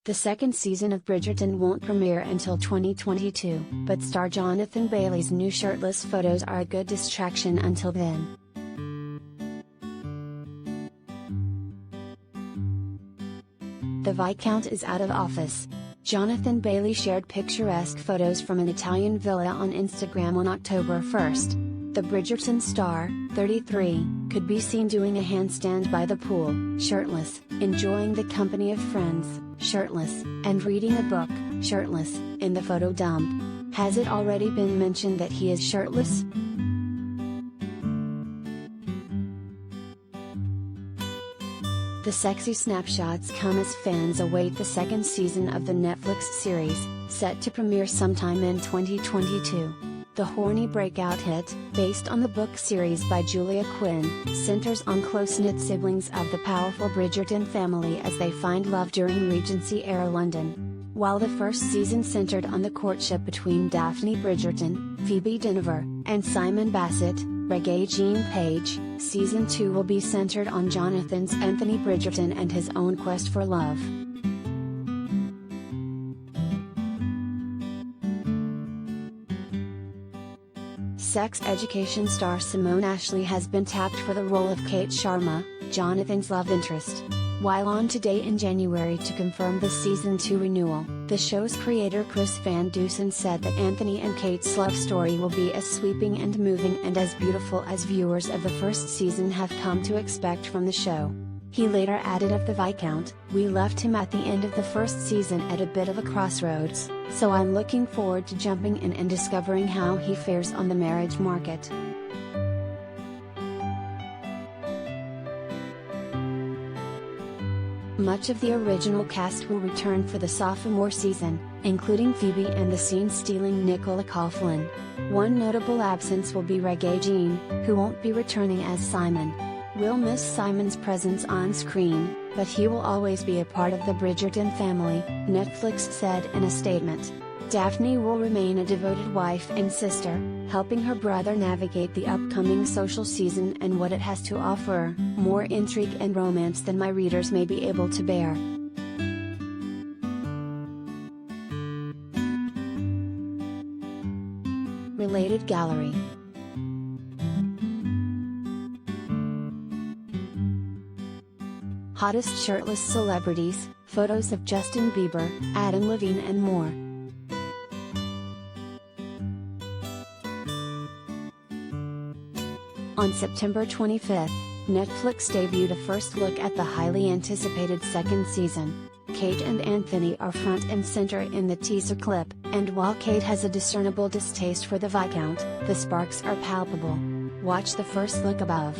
The second season of Bridgerton won't premiere until 2022, but star Jonathan Bailey's new shirtless photos are a good distraction until then. The Viscount is out of office. Jonathan Bailey shared picturesque photos from an Italian villa on Instagram on October 1. The Bridgerton star, 33, could be seen doing a handstand by the pool, shirtless, enjoying the company of friends, shirtless, and reading a book, shirtless, in the photo dump. Has it already been mentioned that he is shirtless? The sexy snapshots come as fans await the second season of the Netflix series, set to premiere sometime in 2022. The horny breakout hit, based on the book series by Julia Quinn, centers on close-knit siblings of the powerful Bridgerton family as they find love during Regency-era London. While the first season centered on the courtship between Daphne Bridgerton, Phoebe Dynevor, and Simon Basset, Regé-Jean Page, Season 2 will be centered on Jonathan's Anthony Bridgerton and his own quest for love. Sex education star Simone Ashley has been tapped for the role of Kate Sharma, Jonathan's love interest. While on Today in January to confirm the Season 2 renewal, the show's creator Chris Van Dusen said that Anthony and Kate's love story will be as sweeping and moving and as beautiful as viewers of the first season have come to expect from the show. He later added of the Viscount, "We left him at the end of the first season at a bit of a crossroads, so I'm looking forward to jumping in and discovering how he fares on the marriage market." Much of the original cast will return for the sophomore season, including Phoebe and the scene-stealing Nicola Coughlan. One notable absence will be Regé-Jean, who won't be returning as Simon. We'll miss Simon's presence on screen, but he will always be a part of the Bridgerton family, Netflix said in a statement. Daphne will remain a devoted wife and sister, helping her brother navigate the upcoming social season and what it has to offer, more intrigue and romance than my readers may be able to bear. Related gallery. Hottest shirtless celebrities, photos of Justin Bieber, Adam Levine and more. On September 25, Netflix debuted a first look at the highly anticipated second season. Kate and Anthony are front and center in the teaser clip, and while Kate has a discernible distaste for the Viscount, the sparks are palpable. Watch the first look above.